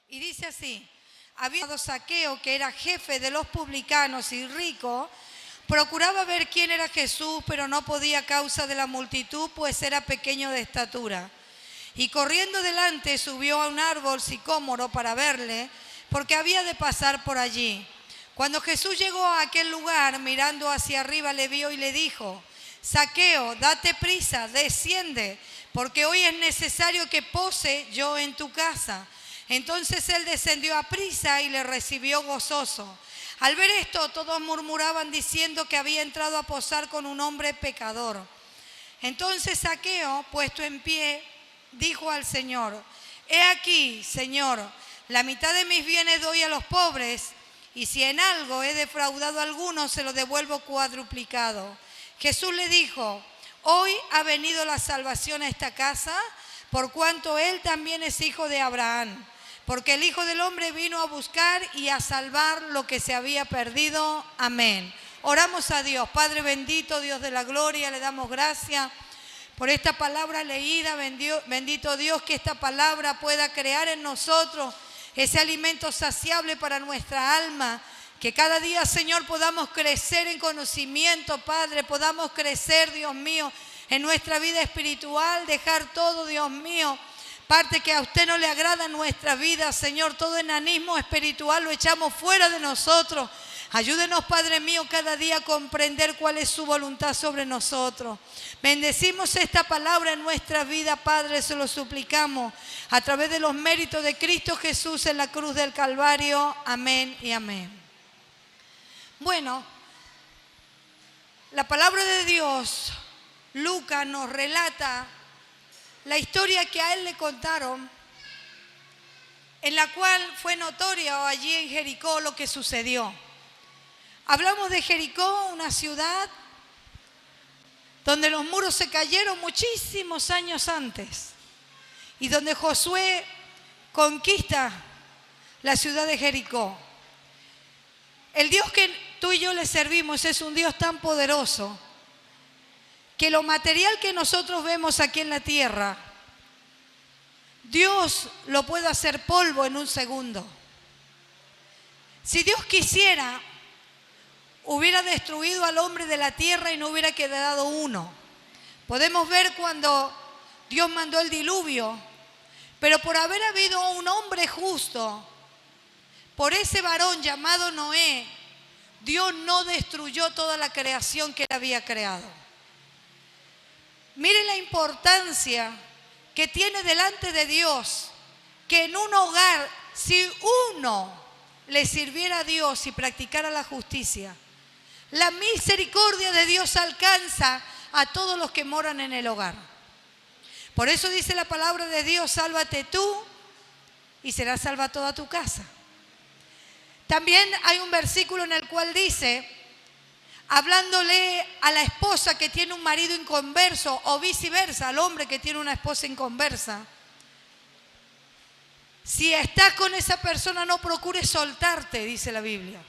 Y dice así: había Zaqueo, que era jefe de los publicanos y rico, procuraba ver quién era Jesús, pero no podía a causa de la multitud, pues era pequeño de estatura. Y corriendo delante subió a un árbol sicómoro para verle, porque había de pasar por allí. Cuando Jesús llegó a aquel lugar, mirando hacia arriba, le vio y le dijo: Zaqueo, date prisa, desciende, porque hoy es necesario que pose yo en tu casa. Entonces él descendió a prisa y le recibió gozoso. Al ver esto, todos murmuraban diciendo que había entrado a posar con un hombre pecador. Entonces Zaqueo, puesto en pie, dijo al Señor: he aquí, Señor, la mitad de mis bienes doy a los pobres, y si en algo he defraudado a alguno, se lo devuelvo cuadruplicado. Jesús le dijo: hoy ha venido la salvación a esta casa, por cuanto él también es hijo de Abraham. Porque el Hijo del Hombre vino a buscar y a salvar lo que se había perdido. Amén. Oramos a Dios. Padre bendito, Dios de la gloria, le damos gracias por esta palabra leída. Bendito Dios, que esta palabra pueda crear en nosotros ese alimento saciable para nuestra alma. Que cada día, Señor, podamos crecer en conocimiento, Padre. Podamos crecer, Dios mío, en nuestra vida espiritual. Dejar todo, Dios mío, parte que a usted no le agrada en nuestra vida, Señor. Todo enanismo espiritual lo echamos fuera de nosotros. Ayúdenos, Padre mío, cada día a comprender cuál es su voluntad sobre nosotros. Bendecimos esta palabra en nuestra vida, Padre, se lo suplicamos a través de los méritos de Cristo Jesús en la cruz del Calvario. Amén y amén. Bueno, la palabra de Dios, Lucas nos relata la historia que a él le contaron, en la cual fue notorio allí en Jericó lo que sucedió. Hablamos de Jericó, una ciudad donde los muros se cayeron muchísimos años antes y donde Josué conquista la ciudad de Jericó. El Dios que tú y yo le servimos es un Dios tan poderoso que lo material que nosotros vemos aquí en la tierra, Dios lo puede hacer polvo en un segundo. Si Dios quisiera, hubiera destruido al hombre de la tierra y no hubiera quedado uno. Podemos ver cuando Dios mandó el diluvio, pero por haber habido un hombre justo, por ese varón llamado Noé, Dios no destruyó toda la creación que él había creado. Mire la importancia que tiene delante de Dios, que en un hogar, si uno le sirviera a Dios y practicara la justicia, la misericordia de Dios alcanza a todos los que moran en el hogar. Por eso dice la palabra de Dios: sálvate tú y será salva toda tu casa. También hay un versículo en el cual dice, hablándole a la esposa que tiene un marido inconverso, o viceversa, al hombre que tiene una esposa inconversa: si estás con esa persona, no procures soltarte, dice la Biblia.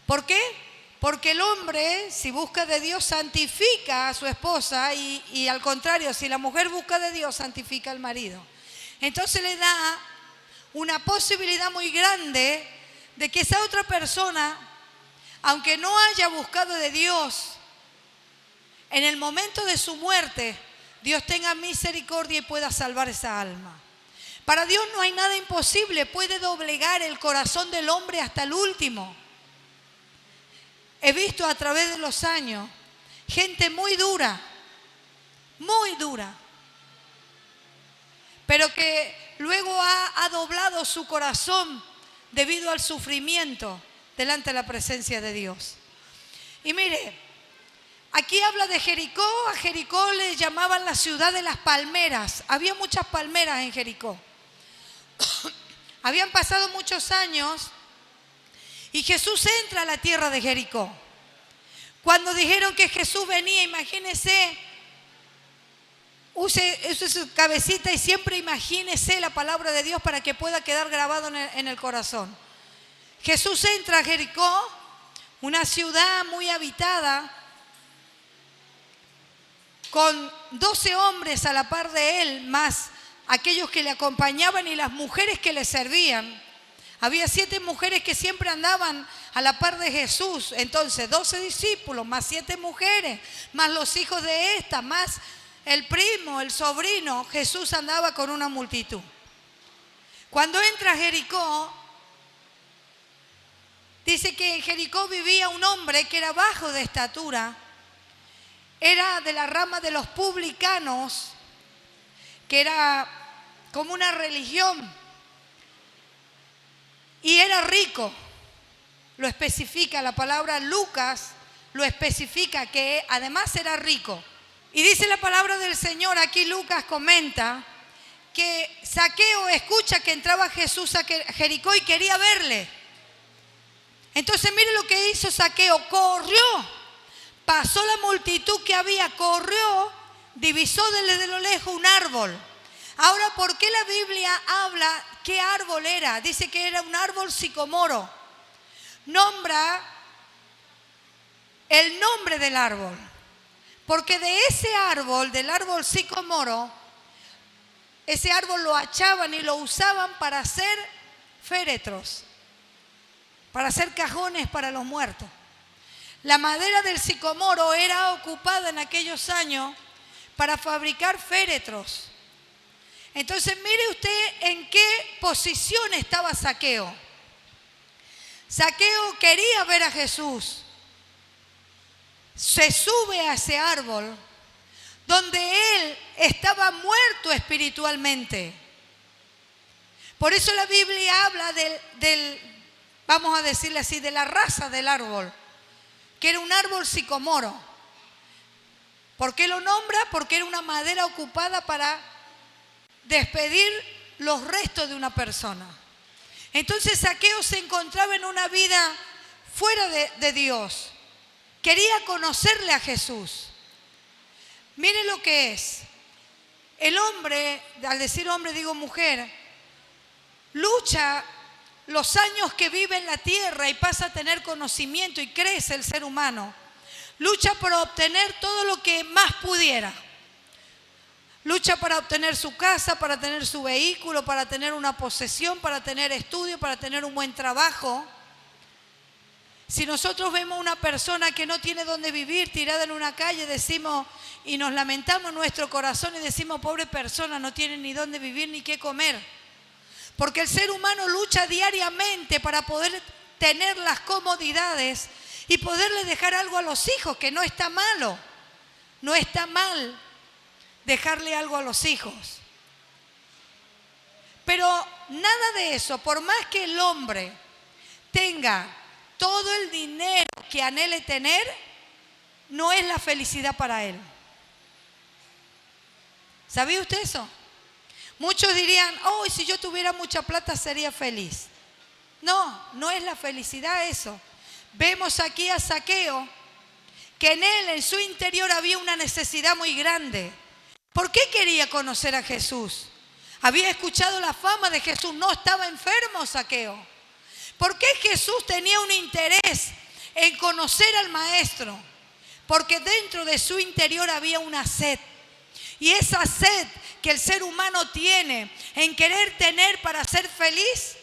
¿Por qué? Porque el hombre, si busca de Dios, santifica a su esposa, y al contrario, si la mujer busca de Dios, santifica al marido. Entonces le da una posibilidad muy grande de que esa otra persona, aunque no haya buscado de Dios, en el momento de su muerte, Dios tenga misericordia y pueda salvar esa alma. Para Dios no hay nada imposible, puede doblegar el corazón del hombre hasta el último. He visto a través de los años gente muy dura, pero que luego ha doblado su corazón debido al sufrimiento delante de la presencia de Dios. Y mire, aquí habla de Jericó. A Jericó le llamaban la ciudad de las palmeras. Había muchas palmeras en Jericó. Habían pasado muchos años y Jesús entra a la tierra de Jericó. Cuando dijeron que Jesús venía, imagínese, use su cabecita y siempre imagínese la palabra de Dios para que pueda quedar grabado en el corazón. Jesús entra a Jericó, una ciudad muy habitada, con 12 hombres a la par de él, más aquellos que le acompañaban y las mujeres que le servían. Había 7 mujeres que siempre andaban a la par de Jesús. Entonces 12 discípulos, más 7 mujeres, más los hijos de esta, más el primo, el sobrino. Jesús andaba con una multitud. Cuando entra a Jericó, dice que en Jericó vivía un hombre que era bajo de estatura, era de la rama de los publicanos, que era como una religión, y era rico. Lo especifica la palabra Lucas, lo especifica que además era rico. Y dice la palabra del Señor, aquí Lucas comenta que Zaqueo escucha que entraba Jesús a Jericó y quería verle. Entonces mire lo que hizo Zaqueo, corrió, pasó la multitud que había, corrió, divisó desde lo lejos un árbol. Ahora, ¿por qué la Biblia habla qué árbol era? Dice que era un árbol sicomoro. Nombra el nombre del árbol, porque de ese árbol, del árbol sicomoro, ese árbol lo achaban y lo usaban para hacer féretros, para hacer cajones para los muertos. La madera del sicomoro era ocupada en aquellos años para fabricar féretros. Entonces mire usted en qué posición estaba Zaqueo. Zaqueo quería ver a Jesús. Se sube a ese árbol donde él estaba muerto espiritualmente. Por eso la Biblia habla vamos a decirle así, de la raza del árbol, que era un árbol sicomoro. ¿Por qué lo nombra? Porque era una madera ocupada para despedir los restos de una persona. Entonces Zaqueo se encontraba en una vida fuera de Dios. Quería conocerle a Jesús. Mire lo que es. El hombre, al decir hombre digo mujer, lucha los años que vive en la tierra y pasa a tener conocimiento y crece el ser humano. Lucha por obtener todo lo que más pudiera. Lucha para obtener su casa, para tener su vehículo, para tener una posesión, para tener estudio, para tener un buen trabajo. Si nosotros vemos una persona que no tiene dónde vivir, tirada en una calle, decimos y nos lamentamos en nuestro corazón y decimos, pobre persona, no tiene ni dónde vivir ni qué comer. Porque el ser humano lucha diariamente para poder tener las comodidades y poderle dejar algo a los hijos, que no está malo. No está mal dejarle algo a los hijos. Pero nada de eso, por más que el hombre tenga todo el dinero que anhele tener, no es la felicidad para él. ¿Sabía usted eso? Muchos dirían, oh, si yo tuviera mucha plata sería feliz. No, no es la felicidad eso. Vemos aquí a Zaqueo, que en él, en su interior, había una necesidad muy grande. ¿Por qué quería conocer a Jesús? Había escuchado la fama de Jesús, no estaba enfermo Zaqueo. ¿Por qué Jesús tenía un interés en conocer al Maestro? Porque dentro de su interior había una sed. Y esa sed que el ser humano tiene en querer tener para ser feliz,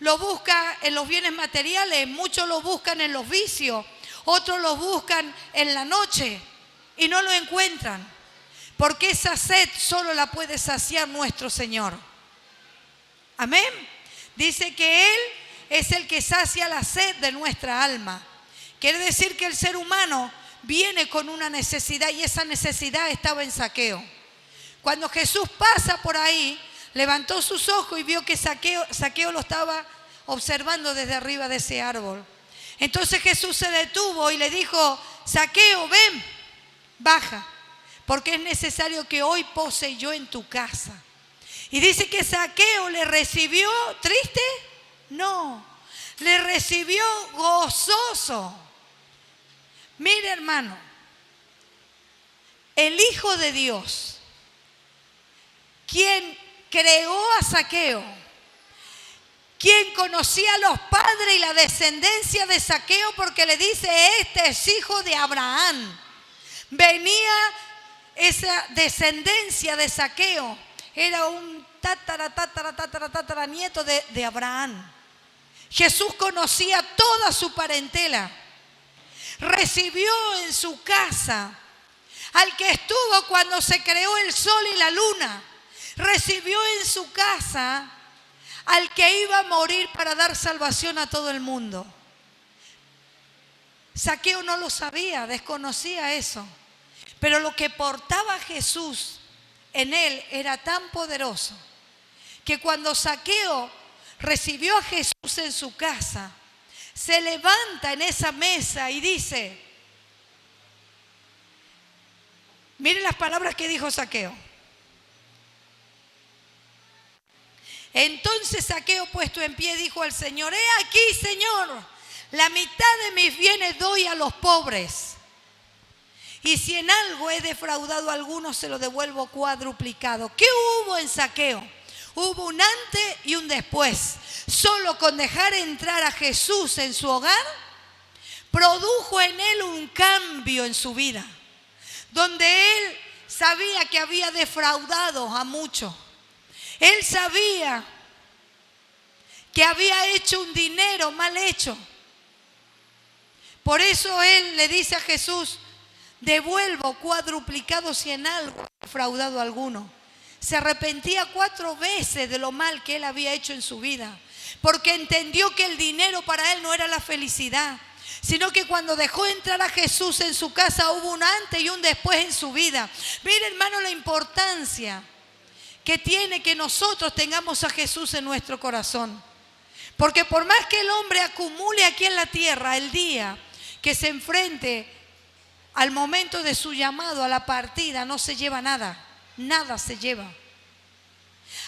lo busca en los bienes materiales, muchos lo buscan en los vicios, otros lo buscan en la noche y no lo encuentran. Porque esa sed solo la puede saciar nuestro Señor. Amén. Dice que Él es el que sacia la sed de nuestra alma. Quiere decir que el ser humano viene con una necesidad y esa necesidad estaba en Zaqueo. Cuando Jesús pasa por ahí, levantó sus ojos y vio que Zaqueo lo estaba observando desde arriba de ese árbol. Entonces Jesús se detuvo y le dijo, Zaqueo, ven, baja, porque es necesario que hoy pose yo en tu casa. Y dice que Zaqueo le recibió triste, no, le recibió gozoso. Mire, hermano, el Hijo de Dios, quien creó a Zaqueo, quien conocía a los padres y la descendencia de Zaqueo, porque le dice, este es hijo de Abraham. Venía esa descendencia de Zaqueo era un tatara nieto de Abraham. Jesús conocía toda su parentela. Recibió en su casa al que estuvo cuando se creó el sol y la luna. Recibió en su casa al que iba a morir para dar salvación a todo el mundo. Zaqueo no lo sabía, desconocía eso. Pero lo que portaba Jesús en él era tan poderoso que cuando Zaqueo recibió a Jesús en su casa, se levanta en esa mesa y dice, miren las palabras que dijo Zaqueo. Entonces Zaqueo, puesto en pie, dijo al Señor: he aquí, Señor, la mitad de mis bienes doy a los pobres. Y si en algo he defraudado a alguno, se lo devuelvo cuadruplicado. ¿Qué hubo en Zaqueo? Hubo un antes y un después. Solo con dejar entrar a Jesús en su hogar, produjo en él un cambio en su vida. Donde él sabía que había defraudado a muchos. Él sabía que había hecho un dinero mal hecho. Por eso él le dice a Jesús: devuelvo cuadruplicado si en algo he defraudado a alguno. Se arrepentía 4 veces de lo mal que él había hecho en su vida, porque entendió que el dinero para él no era la felicidad, sino que cuando dejó entrar a Jesús en su casa hubo un antes y un después en su vida. Mire, hermano, la importancia que tiene que nosotros tengamos a Jesús en nuestro corazón. Porque por más que el hombre acumule aquí en la tierra, el día que se enfrente al momento de su llamado, a la partida, no se lleva nada. Nada se lleva.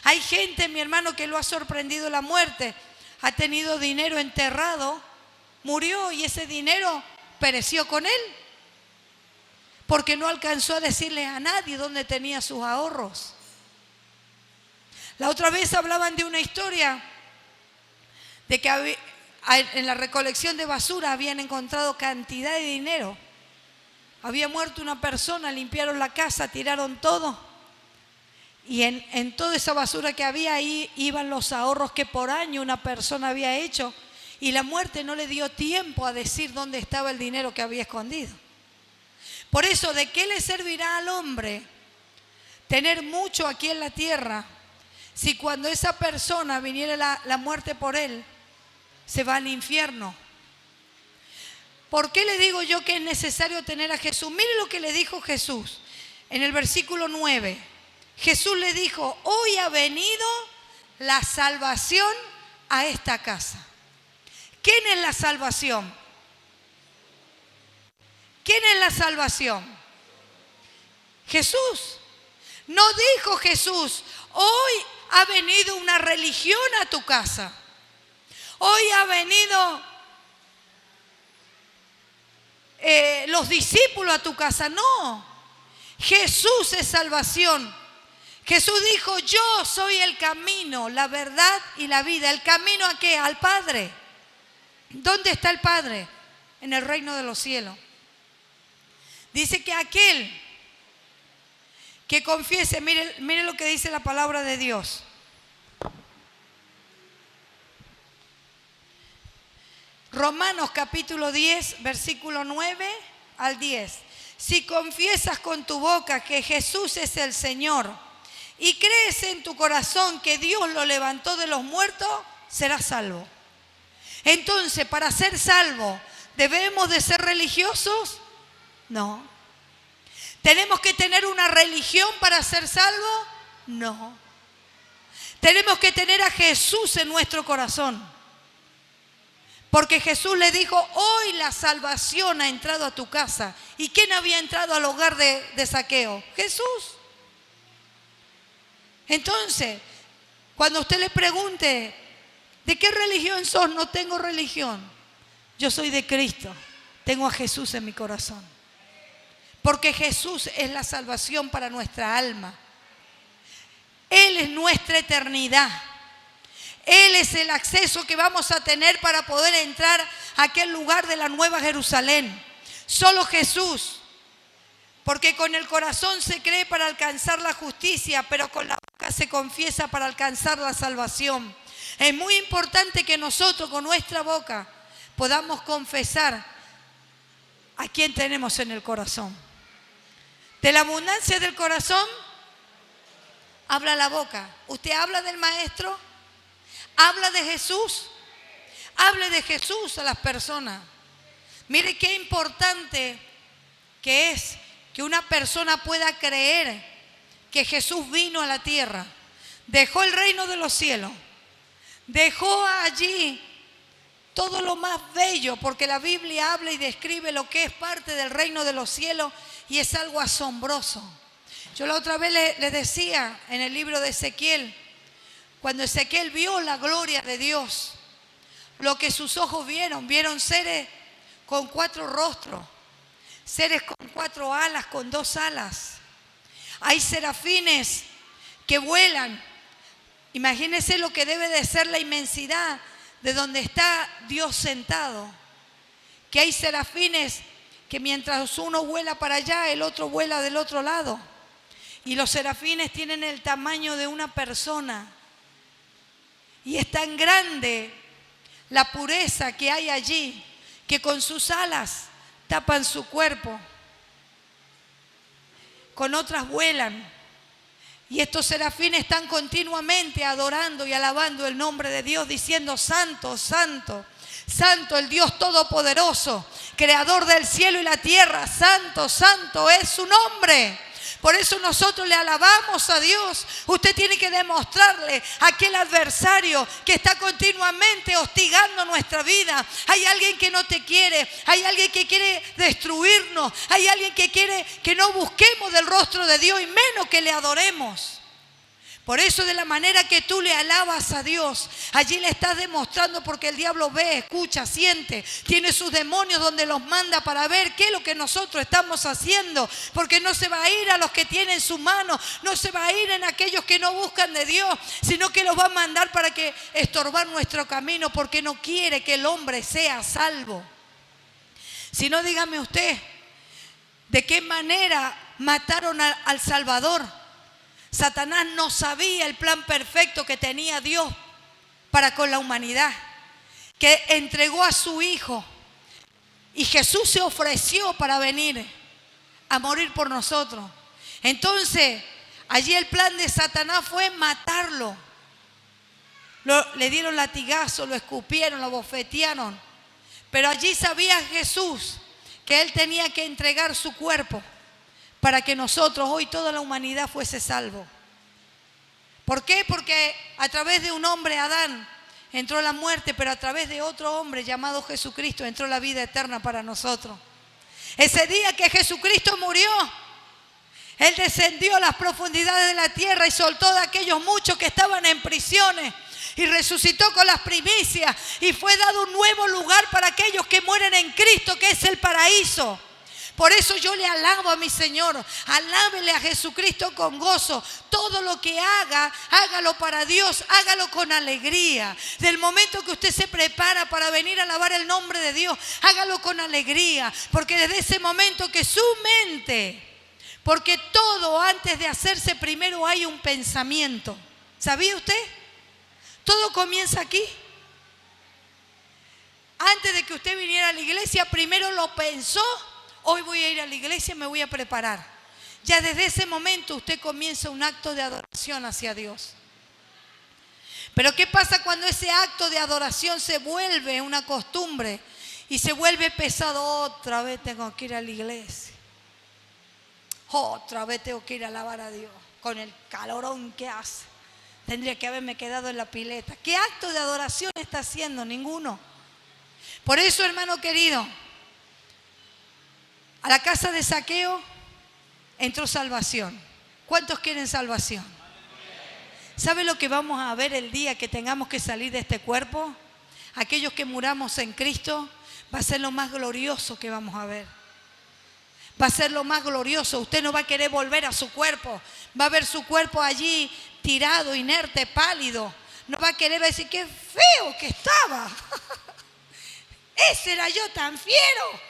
Hay gente, mi hermano, que lo ha sorprendido la muerte. Ha tenido dinero enterrado, murió y ese dinero pereció con él. Porque no alcanzó a decirle a nadie dónde tenía sus ahorros. La otra vez hablaban de una historia de que en la recolección de basura habían encontrado cantidad de dinero. Había muerto una persona, limpiaron la casa, tiraron todo. Y en toda esa basura que había ahí iban los ahorros que por año una persona había hecho. Y la muerte no le dio tiempo a decir dónde estaba el dinero que había escondido. Por eso, ¿de qué le servirá al hombre tener mucho aquí en la tierra si cuando esa persona viniera la muerte por él, se va al infierno? ¿Por qué le digo yo que es necesario tener a Jesús? Mire lo que le dijo Jesús en el versículo 9. Jesús le dijo: hoy ha venido la salvación a esta casa. ¿Quién es la salvación? ¿Quién es la salvación? Jesús. No dijo Jesús: hoy ha venido una religión a tu casa. Hoy ha venido los discípulos a tu casa. No. Jesús es salvación. Jesús dijo: yo soy el camino, la verdad y la vida. ¿El camino a qué? Al Padre. ¿Dónde está el Padre? En el reino de los cielos. Dice que aquel que confiese, mire lo que dice la palabra de Dios. Romanos capítulo 10, versículo 9 al 10. Si confiesas con tu boca que Jesús es el Señor y crees en tu corazón que Dios lo levantó de los muertos, serás salvo. Entonces, para ser salvo, ¿debemos de ser religiosos? No. ¿Tenemos que tener una religión para ser salvo? No. Tenemos que tener a Jesús en nuestro corazón. Porque Jesús le dijo: hoy la salvación ha entrado a tu casa. ¿Y quién había entrado al hogar de Zaqueo? Jesús. Entonces, cuando usted le pregunte: ¿de qué religión sos? No tengo religión. Yo soy de Cristo. Tengo a Jesús en mi corazón. Porque Jesús es la salvación para nuestra alma. Él es nuestra eternidad. Él es el acceso que vamos a tener para poder entrar a aquel lugar de la Nueva Jerusalén. Solo Jesús. Porque con el corazón se cree para alcanzar la justicia, pero con la boca boca se confiesa para alcanzar la salvación. Es muy importante que nosotros con nuestra boca podamos confesar a quién tenemos en el corazón. De la abundancia del corazón habla la boca. Usted habla del Maestro, habla de Jesús, hable de Jesús a las personas. Mire qué importante que es que una persona pueda creer que Jesús vino a la tierra, dejó el reino de los cielos, dejó allí todo lo más bello, porque la Biblia habla y describe lo que es parte del reino de los cielos y es algo asombroso. Yo la otra vez le decía en el libro de Ezequiel, cuando Ezequiel vio la gloria de Dios, lo que sus ojos vieron seres con 4 rostros, seres con 4 alas, con 2 alas. Hay serafines que vuelan. Imagínense lo que debe de ser la inmensidad de donde está Dios sentado. Que hay serafines que mientras uno vuela para allá, el otro vuela del otro lado. Y los serafines tienen el tamaño de una persona. Y es tan grande la pureza que hay allí, que con sus alas tapan su cuerpo. Con otras vuelan. Y estos serafines están continuamente adorando y alabando el nombre de Dios, diciendo: Santo, Santo, Santo, el Dios Todopoderoso, Creador del cielo y la tierra. Santo, Santo es su nombre. Por eso nosotros le alabamos a Dios. Usted tiene que demostrarle a aquel adversario que está continuamente hostigando nuestra vida. Hay alguien que no te quiere, hay alguien que quiere destruirnos, hay alguien que quiere que no busquemos del rostro de Dios y menos que le adoremos. Por eso, de la manera que tú le alabas a Dios, allí le estás demostrando, porque el diablo ve, escucha, siente, tiene sus demonios donde los manda para ver qué es lo que nosotros estamos haciendo, porque no se va a ir a los que tienen su mano, no se va a ir en aquellos que no buscan de Dios, sino que los va a mandar para que estorbar nuestro camino, porque no quiere que el hombre sea salvo. Si no, dígame usted, ¿de qué manera mataron al Salvador? Satanás no sabía el plan perfecto que tenía Dios para con la humanidad, que entregó a su Hijo, y Jesús se ofreció para venir a morir por nosotros. Entonces, allí el plan de Satanás fue matarlo. Le dieron latigazo, lo escupieron, lo bofetearon. Pero allí sabía Jesús que Él tenía que entregar su cuerpo para que nosotros, hoy toda la humanidad, fuese salvo. ¿Por qué? Porque a través de un hombre, Adán, entró la muerte, pero a través de otro hombre llamado Jesucristo entró la vida eterna para nosotros. Ese día que Jesucristo murió, Él descendió a las profundidades de la tierra y soltó de aquellos muchos que estaban en prisiones, y resucitó con las primicias, y fue dado un nuevo lugar para aquellos que mueren en Cristo, que es el paraíso. Por eso yo le alabo a mi Señor. Alábele a Jesucristo con gozo. Todo lo que haga, hágalo para Dios, hágalo con alegría. Del momento que usted se prepara para venir a alabar el nombre de Dios, hágalo con alegría, porque desde ese momento que su mente, porque todo antes de hacerse primero hay un pensamiento. ¿Sabía usted? Todo comienza aquí. Antes de que usted viniera a la iglesia, primero lo pensó. Hoy voy a ir a la iglesia, me voy a preparar. Ya desde ese momento usted comienza un acto de adoración hacia Dios. Pero ¿qué pasa cuando ese acto de adoración se vuelve una costumbre y se vuelve pesado? Otra vez tengo que ir a la iglesia. Otra vez tengo que ir a alabar a Dios con el calorón que hace. Tendría que haberme quedado en la pileta. ¿Qué acto de adoración está haciendo? Ninguno. Por eso, hermano querido, a la casa de Zaqueo entró salvación. ¿Cuántos quieren salvación? ¿Sabe lo que vamos a ver el día que tengamos que salir de este cuerpo? Aquellos que muramos en Cristo, va a ser lo más glorioso que vamos a ver. Va a ser lo más glorioso. Usted no va a querer volver a su cuerpo. Va a ver su cuerpo allí tirado, inerte, pálido. No va a querer decir: qué feo que estaba. Ese era yo tan fiero.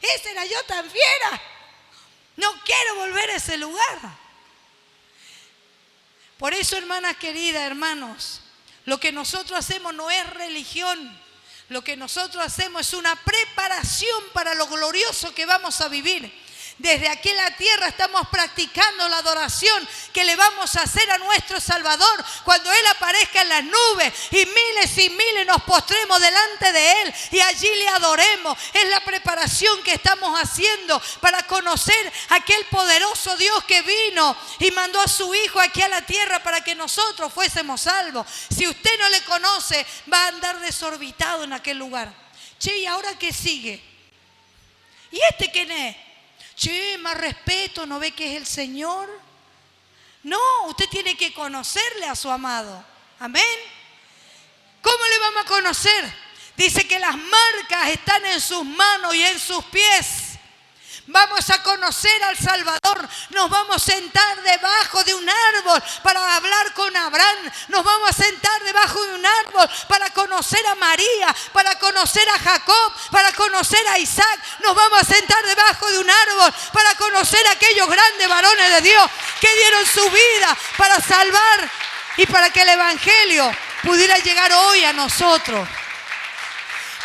Ese era yo tan fiera. No quiero volver a ese lugar. Por eso, hermanas queridas, hermanos, lo que nosotros hacemos no es religión. Lo que nosotros hacemos es una preparación para lo glorioso que vamos a vivir. Desde aquí en la tierra estamos practicando la adoración que le vamos a hacer a nuestro Salvador cuando Él aparezca en las nubes y miles nos postremos delante de Él y allí le adoremos. Es la preparación que estamos haciendo para conocer a aquel poderoso Dios que vino y mandó a su Hijo aquí a la tierra para que nosotros fuésemos salvos. Si usted no le conoce, va a andar desorbitado en aquel lugar. Che, ¿y ahora qué sigue? ¿Y este quién es? Che, más respeto, ¿no ve que es el Señor? No, usted tiene que conocerle a su amado. Amén. ¿Cómo le vamos a conocer? Dice que las marcas están en sus manos y en sus pies. Vamos a conocer al Salvador. Nos vamos a sentar debajo de un árbol para hablar con Abraham. Nos vamos a sentar debajo de un árbol para conocer a María, para conocer a Jacob, para conocer a Isaac. Nos vamos a sentar debajo de un árbol para conocer a aquellos grandes varones de Dios que dieron su vida para salvar y para que el Evangelio pudiera llegar hoy a nosotros.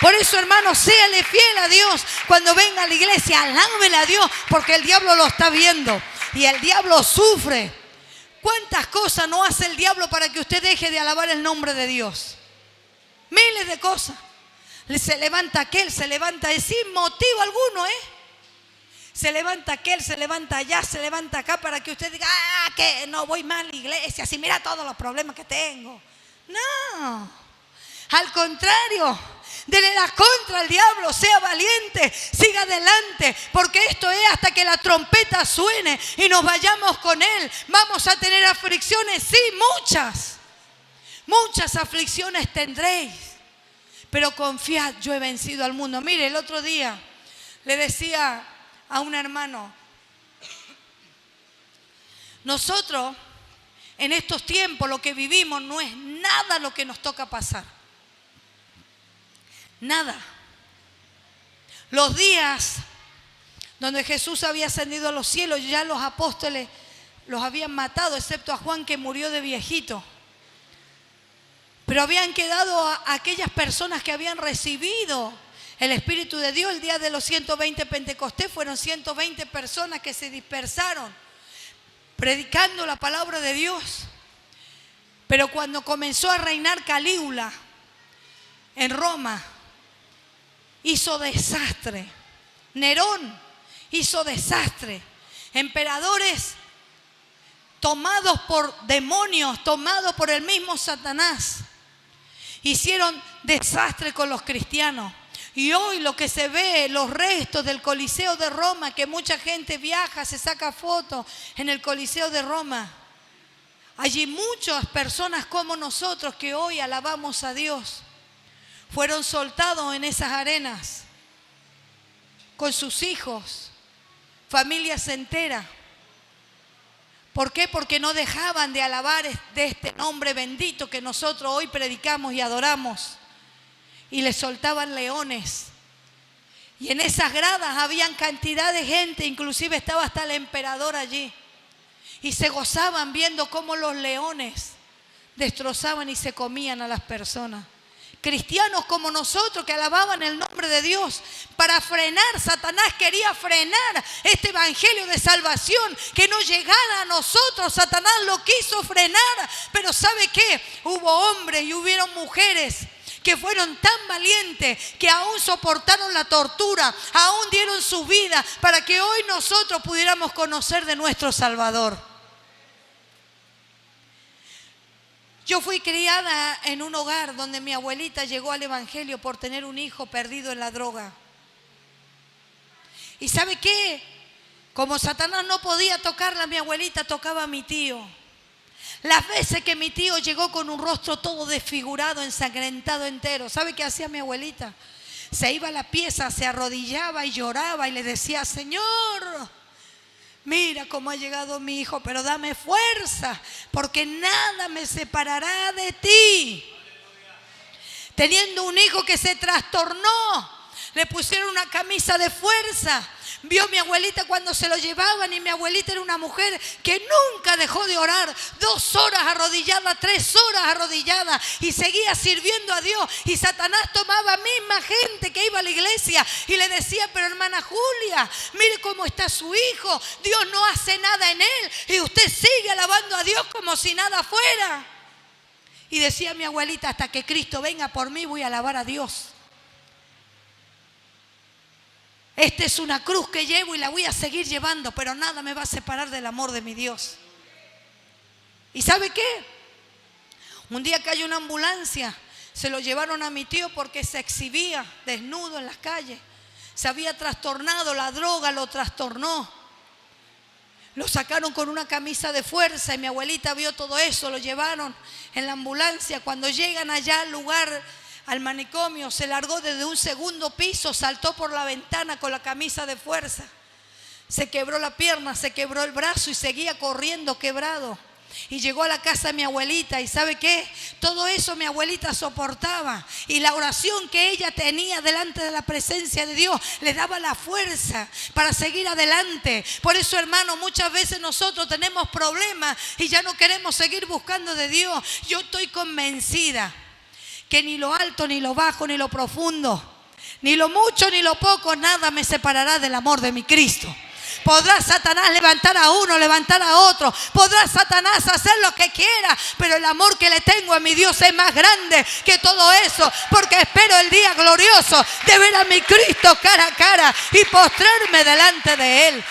Por eso, hermanos, séale fiel a Dios. Cuando venga a la iglesia, alábele a Dios, porque el diablo lo está viendo y el diablo sufre. ¿Cuántas cosas no hace el diablo para que usted deje de alabar el nombre de Dios? Miles de cosas. Se levanta aquel, se levanta sin motivo alguno, Se levanta aquel, se levanta allá, se levanta acá para que usted diga, que no voy mal a la iglesia, si mira todos los problemas que tengo. No, al contrario. Dele la contra al diablo, sea valiente, siga adelante, porque esto es hasta que la trompeta suene y nos vayamos con Él. Vamos a tener aflicciones, sí, muchas aflicciones tendréis, pero confiad, yo he vencido al mundo. Mire, el otro día le decía a un hermano, nosotros en estos tiempos lo que vivimos no es nada lo que nos toca pasar. Nada. Los días donde Jesús había ascendido a los cielos, ya los apóstoles los habían matado, excepto a Juan, que murió de viejito. Pero habían quedado aquellas personas que habían recibido el Espíritu de Dios. El día de los 120 Pentecostés fueron 120 personas que se dispersaron predicando la palabra de Dios. Pero cuando comenzó a reinar Calígula en Roma, hizo desastre. Nerón hizo desastre. Emperadores tomados por demonios, tomados por el mismo Satanás, hicieron desastre con los cristianos. Y hoy lo que se ve, los restos del Coliseo de Roma, que mucha gente viaja, se saca fotos en el Coliseo de Roma. Allí muchas personas como nosotros que hoy alabamos a Dios fueron soltados en esas arenas con sus hijos, familias enteras. ¿Por qué? Porque no dejaban de alabar de este nombre bendito que nosotros hoy predicamos y adoramos. Y les soltaban leones. Y en esas gradas habían cantidad de gente, inclusive estaba hasta el emperador allí. Y se gozaban viendo cómo los leones destrozaban y se comían a las personas. Cristianos como nosotros que alababan el nombre de Dios para frenar. Satanás quería frenar este evangelio de salvación, que no llegara a nosotros. Satanás lo quiso frenar, pero ¿sabe qué? Hubo hombres y hubieron mujeres que fueron tan valientes que aún soportaron la tortura, aún dieron su vida para que hoy nosotros pudiéramos conocer de nuestro Salvador. Yo fui criada en un hogar donde mi abuelita llegó al evangelio por tener un hijo perdido en la droga. ¿Y sabe qué? Como Satanás no podía tocarla a mi abuelita, tocaba a mi tío. Las veces que mi tío llegó con un rostro todo desfigurado, ensangrentado entero, ¿sabe qué hacía mi abuelita? Se iba a la pieza, se arrodillaba y lloraba y le decía: Señor, mira cómo ha llegado mi hijo, pero dame fuerza, porque nada me separará de ti. Teniendo un hijo que se trastornó Le pusieron una camisa de fuerza. Vio a mi abuelita cuando se lo llevaban, y mi abuelita era una mujer que nunca dejó de orar. 2 horas arrodillada, 3 horas arrodillada, y seguía sirviendo a Dios. Y Satanás tomaba a misma gente que iba a la iglesia y le decía: pero hermana Julia, mire cómo está su hijo, Dios no hace nada en él y usted sigue alabando a Dios como si nada fuera. Y decía mi abuelita: hasta que Cristo venga por mí voy a alabar a Dios. Esta es una cruz que llevo y la voy a seguir llevando, pero nada me va a separar del amor de mi Dios. ¿Y sabe qué? Un día cayó una ambulancia, se lo llevaron a mi tío porque se exhibía desnudo en las calles. Se había trastornado, la droga lo trastornó. Lo sacaron con una camisa de fuerza y mi abuelita vio todo eso, lo llevaron en la ambulancia. Cuando llegan allá al lugar, al manicomio, se largó desde un 2.º piso, saltó por la ventana con la camisa de fuerza. Se quebró la pierna, se quebró el brazo y seguía corriendo quebrado. Y llegó a la casa de mi abuelita, y ¿sabe qué? Todo eso mi abuelita soportaba, y la oración que ella tenía delante de la presencia de Dios le daba la fuerza para seguir adelante. Por eso, hermano, muchas veces nosotros tenemos problemas y ya no queremos seguir buscando de Dios. Yo estoy convencida que ni lo alto, ni lo bajo, ni lo profundo, ni lo mucho, ni lo poco, nada me separará del amor de mi Cristo. Podrá Satanás levantar a uno, levantar a otro. Podrá Satanás hacer lo que quiera, pero el amor que le tengo a mi Dios es más grande que todo eso, porque espero el día glorioso de ver a mi Cristo cara a cara y postrarme delante de Él.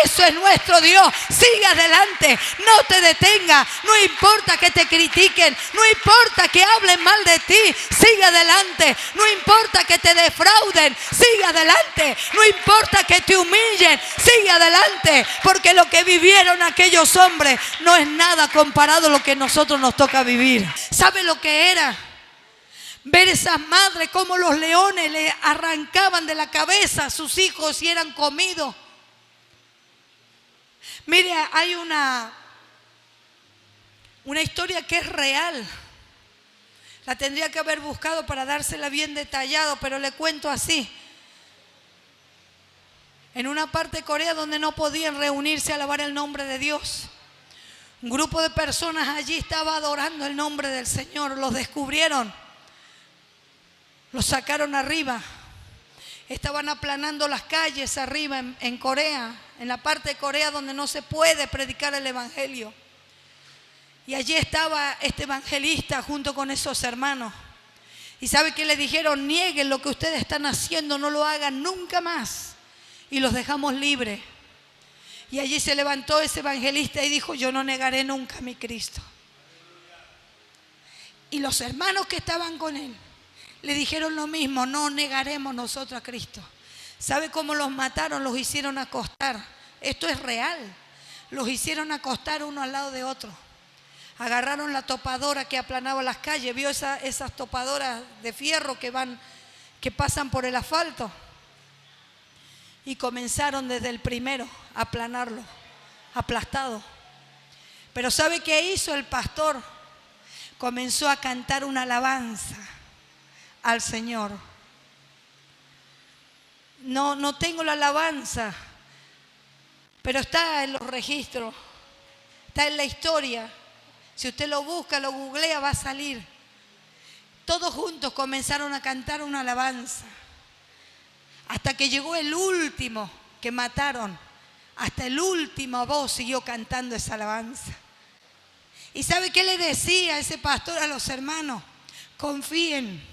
Eso es nuestro Dios. Sigue adelante, no te detenga. No importa que te critiquen, no importa que hablen mal de ti, sigue adelante. No importa que te defrauden, sigue adelante. No importa que te humillen, sigue adelante, porque lo que vivieron aquellos hombres no es nada comparado a lo que nosotros nos toca vivir. ¿Sabe lo que era? Ver esas madres como los leones le arrancaban de la cabeza a sus hijos y eran comidos. Mire, hay una historia que es real. La tendría que haber buscado para dársela bien detallado, pero le cuento así. En una parte de Corea donde no podían reunirse a alabar el nombre de Dios, un grupo de personas allí estaba adorando el nombre del Señor. Los descubrieron, los sacaron arriba. Estaban aplanando las calles arriba en Corea, en la parte de Corea donde no se puede predicar el evangelio. Y allí estaba este evangelista junto con esos hermanos. ¿Y sabe qué le dijeron? Nieguen lo que ustedes están haciendo, no lo hagan nunca más. Y los dejamos libres. Y allí se levantó ese evangelista y dijo: yo no negaré nunca a mi Cristo. Y los hermanos que estaban con él le dijeron lo mismo: no negaremos nosotros a Cristo. ¿Sabe cómo los mataron? Los hicieron acostar. Esto es real. Los hicieron acostar uno al lado de otro. Agarraron la topadora que aplanaba las calles. ¿Vio esas topadoras de fierro que pasan por el asfalto? Y comenzaron desde el primero a aplanarlo, aplastado. Pero ¿sabe qué hizo el pastor? Comenzó a cantar una alabanza al Señor. No tengo la alabanza, pero está en los registros, está en la historia. Si usted lo busca, lo googlea, va a salir. Todos juntos comenzaron a cantar una alabanza. Hasta que llegó el último que mataron. Hasta el último voz siguió cantando esa alabanza. ¿Y sabe qué le decía ese pastor a los hermanos? Confíen,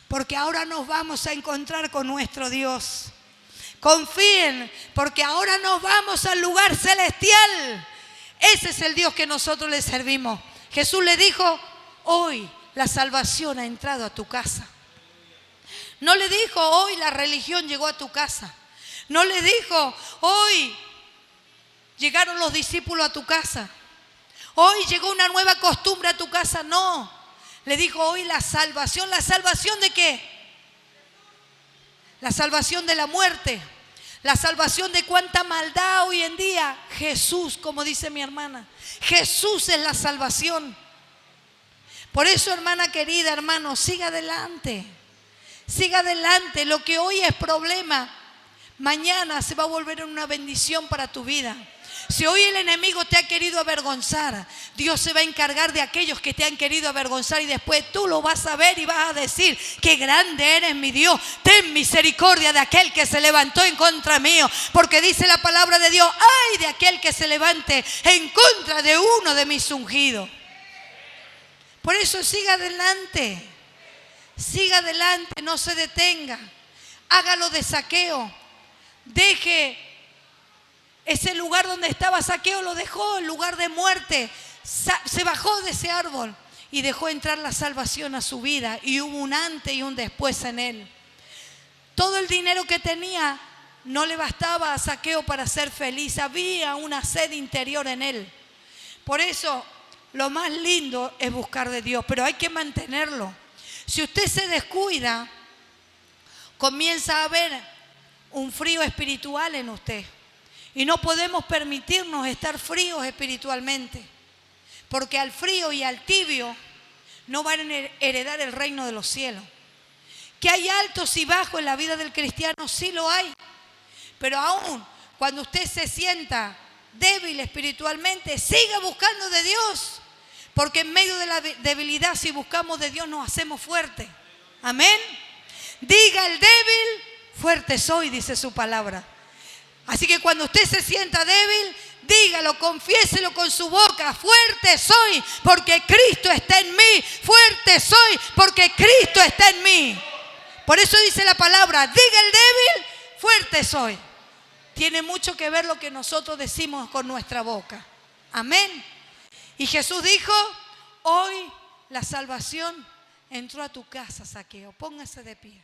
porque ahora nos vamos a encontrar con nuestro Dios. Confíen, porque ahora nos vamos al lugar celestial. Ese es el Dios que nosotros le servimos. Jesús le dijo: hoy la salvación ha entrado a tu casa. No le dijo: hoy la religión llegó a tu casa. No le dijo: hoy llegaron los discípulos a tu casa. Hoy llegó una nueva costumbre a tu casa. No. Le dijo: hoy la salvación. ¿La salvación de qué? La salvación de la muerte. La salvación de cuánta maldad hoy en día. Jesús, como dice mi hermana. Jesús es la salvación. Por eso, hermana querida, hermano, siga adelante. Siga adelante. Lo que hoy es problema, mañana se va a volver en una bendición para tu vida. Si hoy el enemigo te ha querido avergonzar, Dios se va a encargar de aquellos que te han querido avergonzar y después tú lo vas a ver y vas a decir: qué grande eres, mi Dios. Ten misericordia de aquel que se levantó en contra mío, porque dice la palabra de Dios: ay de aquel que se levante en contra de uno de mis ungidos. Por eso siga adelante, no se detenga. Hágalo de Zaqueo. Deje ese lugar donde estaba Zaqueo, lo dejó, el lugar de muerte. Se bajó de ese árbol y dejó entrar la salvación a su vida. Y hubo un antes y un después en él. Todo el dinero que tenía no le bastaba a Zaqueo para ser feliz. Había una sed interior en él. Por eso, lo más lindo es buscar de Dios, pero hay que mantenerlo. Si usted se descuida, comienza a haber un frío espiritual en usted. Y no podemos permitirnos estar fríos espiritualmente, porque al frío y al tibio no van a heredar el reino de los cielos. Que hay altos y bajos en la vida del cristiano, sí lo hay. Pero aún cuando usted se sienta débil espiritualmente, siga buscando de Dios. Porque en medio de la debilidad, si buscamos de Dios, nos hacemos fuertes. Amén. Diga el débil: fuerte soy, dice su palabra. Así que cuando usted se sienta débil, dígalo, confiéselo con su boca: fuerte soy porque Cristo está en mí. Fuerte soy porque Cristo está en mí. Por eso dice la palabra: diga el débil: fuerte soy. Tiene mucho que ver lo que nosotros decimos con nuestra boca. Amén. Y Jesús dijo: hoy la salvación entró a tu casa, Zaqueo. Póngase de pie.